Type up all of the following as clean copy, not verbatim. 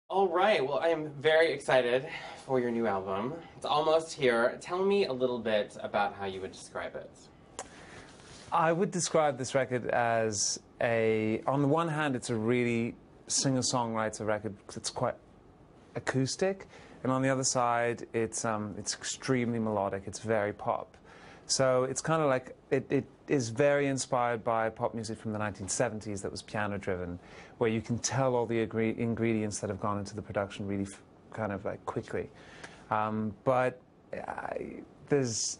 All right, well, I am very excited for your new album. It's almost here. Tell me a little bit about how you would describe it. I would describe this record as on the one hand, it's a really singer-songwriter record because it's quite acoustic, and on the other side, it's extremely melodic. It's very pop. So it's kind of like, it is very inspired by pop music from the 1970s that was piano-driven, where you can tell all the ingredients that have gone into the production really kind of like quickly. But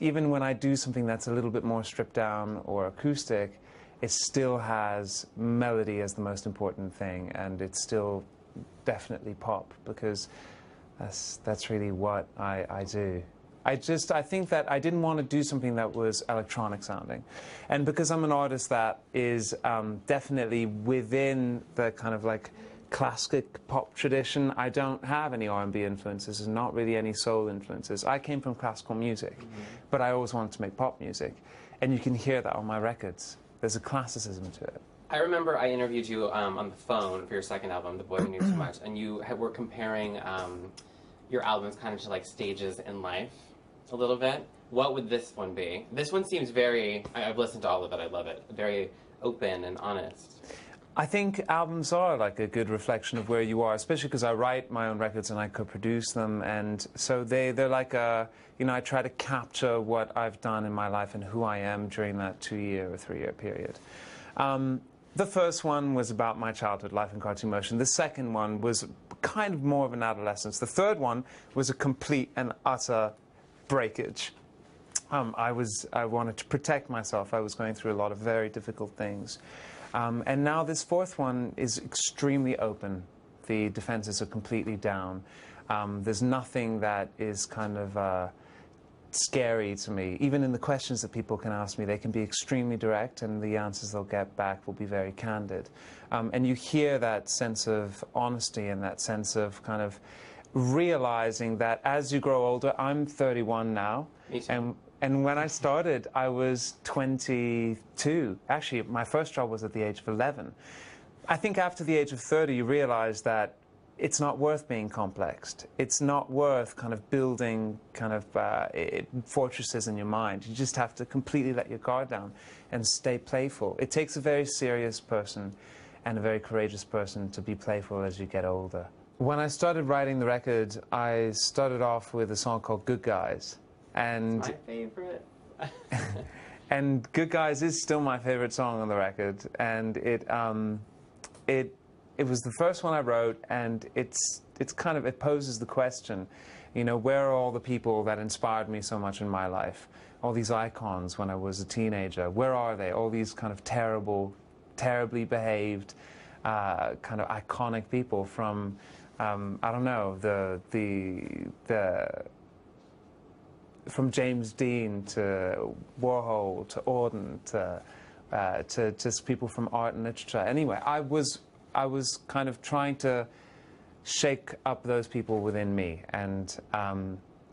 even when I do something that's a little bit more stripped down or acoustic, it still has melody as the most important thing, and it's still definitely pop, because that's really what I do. I think that I didn't want to do something that was electronic sounding. And because I'm an artist that is definitely within the kind of like classic pop tradition, I don't have any R&B influences and not really any soul influences. I came from classical music, but I always wanted to make pop music. And you can hear that on my records. There's a classicism to it. I remember I interviewed you on the phone for your second album, The Boy Who Knew Too Much, and you were comparing your albums kind of to like stages in life a little bit. What would this one be? This one seems I've listened to all of it, I love it, very open and honest. I think albums are like a good reflection of where you are, especially because I write my own records and I co-produce them, and so they're like I try to capture what I've done in my life and who I am during that 2-year or 3-year period. The first one was about my childhood life in cartoon motion. The second one was kind of more of an adolescence. The third one was a complete and utter breakage. I wanted to protect myself. I was going through a lot of very difficult things. And now this fourth one is extremely open. The defenses are completely down. There's nothing that is kind of scary to me. Even in the questions that people can ask me, they can be extremely direct, and the answers they'll get back will be very candid. And you hear that sense of honesty and that sense of kind of realizing that as you grow older, I'm 31 now, and when I started, I was 22. Actually, my first job was at the age of 11. I think after the age of 30, you realize that it's not worth being complexed. It's not worth kind of building kind of fortresses in your mind. You just have to completely let your guard down and stay playful. It takes a very serious person and a very courageous person to be playful as you get older. When I started writing the record, I started off with a song called Good Guys. And my favorite. And Good Guys is still my favorite song on the record. And it was the first one I wrote, and it poses the question, where are all the people that inspired me so much in my life? All these icons when I was a teenager, where are they? All these kind of terribly behaved, kind of iconic people from, I don't know, from James Dean to Warhol to Auden to just people from art and literature. Anyway, I was kind of trying to shake up those people within me and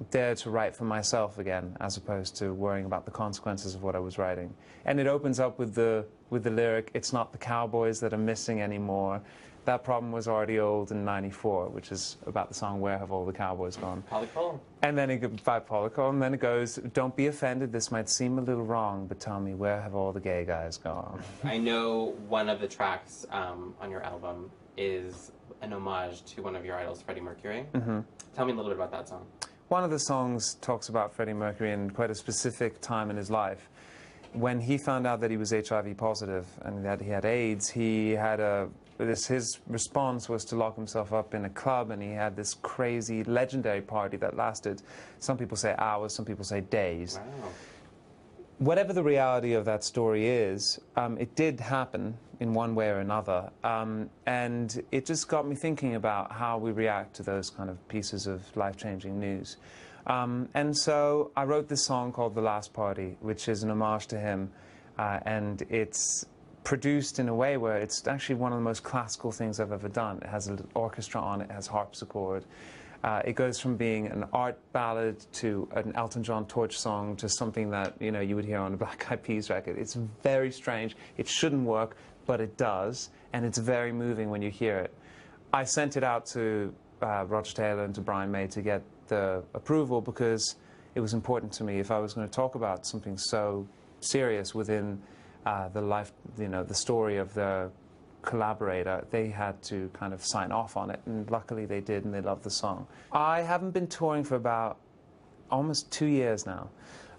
dare to write for myself again, as opposed to worrying about the consequences of what I was writing. And it opens up with the lyric, "It's not the cowboys that are missing anymore." That problem was already old in '94, which is about the song "Where Have All the Cowboys Gone?" Polycol. And then by Polycol, and then it goes, "Don't be offended, this might seem a little wrong, but tell me, where have all the gay guys gone?" I know one of the tracks on your album is an homage to one of your idols, Freddie Mercury. Tell me a little bit about that song. One of the songs talks about Freddie Mercury in quite a specific time in his life. When he found out that he was HIV positive and that he had AIDS, his response was to lock himself up in a club, and he had this crazy, legendary party that lasted, some people say hours, some people say days. Wow. Whatever the reality of that story is, it did happen in one way or another, and it just got me thinking about how we react to those kind of pieces of life-changing news. And so I wrote this song called "The Last Party," which is an homage to him, and it's produced in a way where it's actually one of the most classical things I've ever done. It has an orchestra on it, it has harpsichord. It goes from being an art ballad to an Elton John torch song to something that you would hear on a Black Eyed Peas record. It's very strange. It shouldn't work, but it does, and it's very moving when you hear it. I sent it out to Roger Taylor and to Brian May to get the approval because it was important to me if I was going to talk about something so serious within the life, the story of the collaborator, they had to kind of sign off on it, and luckily they did, and they loved the song. I haven't been touring for about almost 2 years now.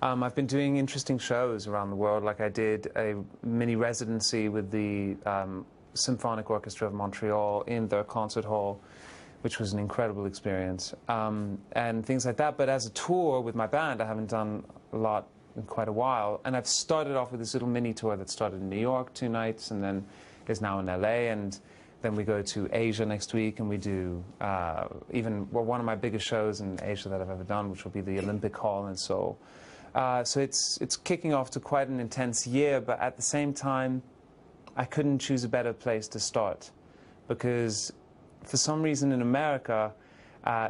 I've been doing interesting shows around the world, like I did a mini residency with the Symphonic Orchestra of Montreal in their concert hall, which was an incredible experience, and things like that. But as a tour with my band, I haven't done a lot in quite a while, and I've started off with this little mini tour that started in New York 2 nights, and then is now in LA, and then we go to Asia next week, and we do one of my biggest shows in Asia that I've ever done, which will be the Olympic Hall in Seoul. So it's kicking off to quite an intense year, but at the same time, I couldn't choose a better place to start, because for some reason in America,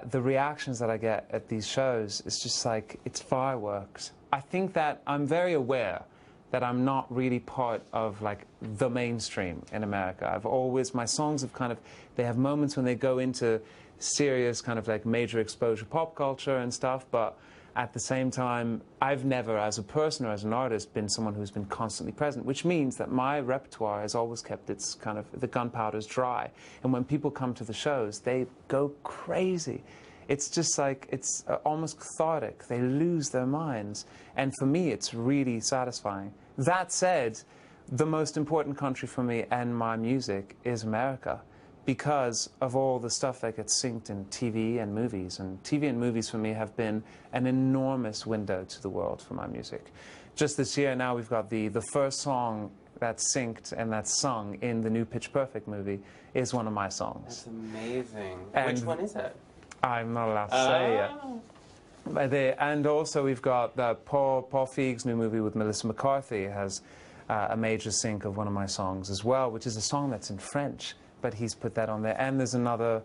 the reactions that I get at these shows, it's just like, it's fireworks. I think that I'm very aware that I'm not really part of like the mainstream in America. I've always, my songs have kind of, they have moments when they go into serious kind of like major exposure pop culture and stuff, but at the same time, I've never, as a person or as an artist, been someone who's been constantly present, which means that my repertoire has always kept its kind of, the gunpowder's dry. And when people come to the shows, they go crazy. It's just like, it's almost cathartic. They lose their minds. And for me, it's really satisfying. That said, the most important country for me and my music is America, because of all the stuff that gets synced in TV and movies. And TV and movies for me have been an enormous window to the world for my music. Just this year now, we've got the first song that's synced and that's sung in the new Pitch Perfect movie is one of my songs. That's amazing. And which one is it? I'm not allowed to say yet. And also we've got Paul Feig's new movie with Melissa McCarthy has a major sync of one of my songs as well, which is a song that's in French, but he's put that on there. And there's another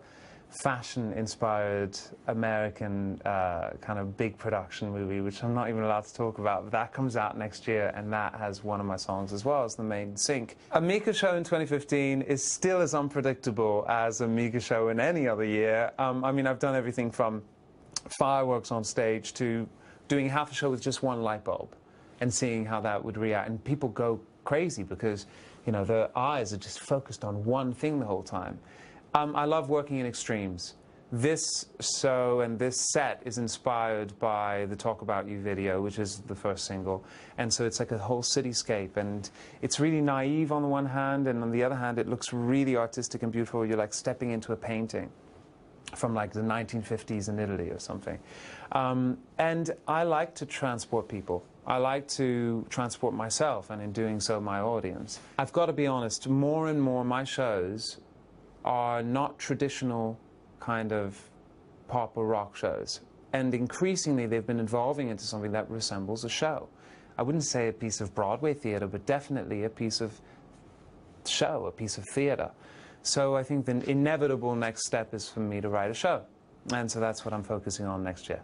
fashion-inspired American kind of big production movie, which I'm not even allowed to talk about, but that comes out next year, and that has one of my songs as well as the main sync. A Mika show in 2015 is still as unpredictable as a Mika show in any other year. I mean, I've done everything from fireworks on stage to doing half a show with just one light bulb and seeing how that would react. And people go crazy because, you know, their eyes are just focused on one thing the whole time. I love working in extremes. This show and this set is inspired by the Talk About You video, which is the first single. And so it's like a whole cityscape. And it's really naive on the one hand, and on the other hand, it looks really artistic and beautiful. You're like stepping into a painting from like the 1950s in Italy or something. And I like to transport people. I like to transport myself, and in doing so, my audience. I've got to be honest, more and more my shows are not traditional kind of pop or rock shows. And increasingly, they've been evolving into something that resembles a show. I wouldn't say a piece of Broadway theater, but definitely a piece of show, a piece of theater. So I think the inevitable next step is for me to write a show. And so that's what I'm focusing on next year.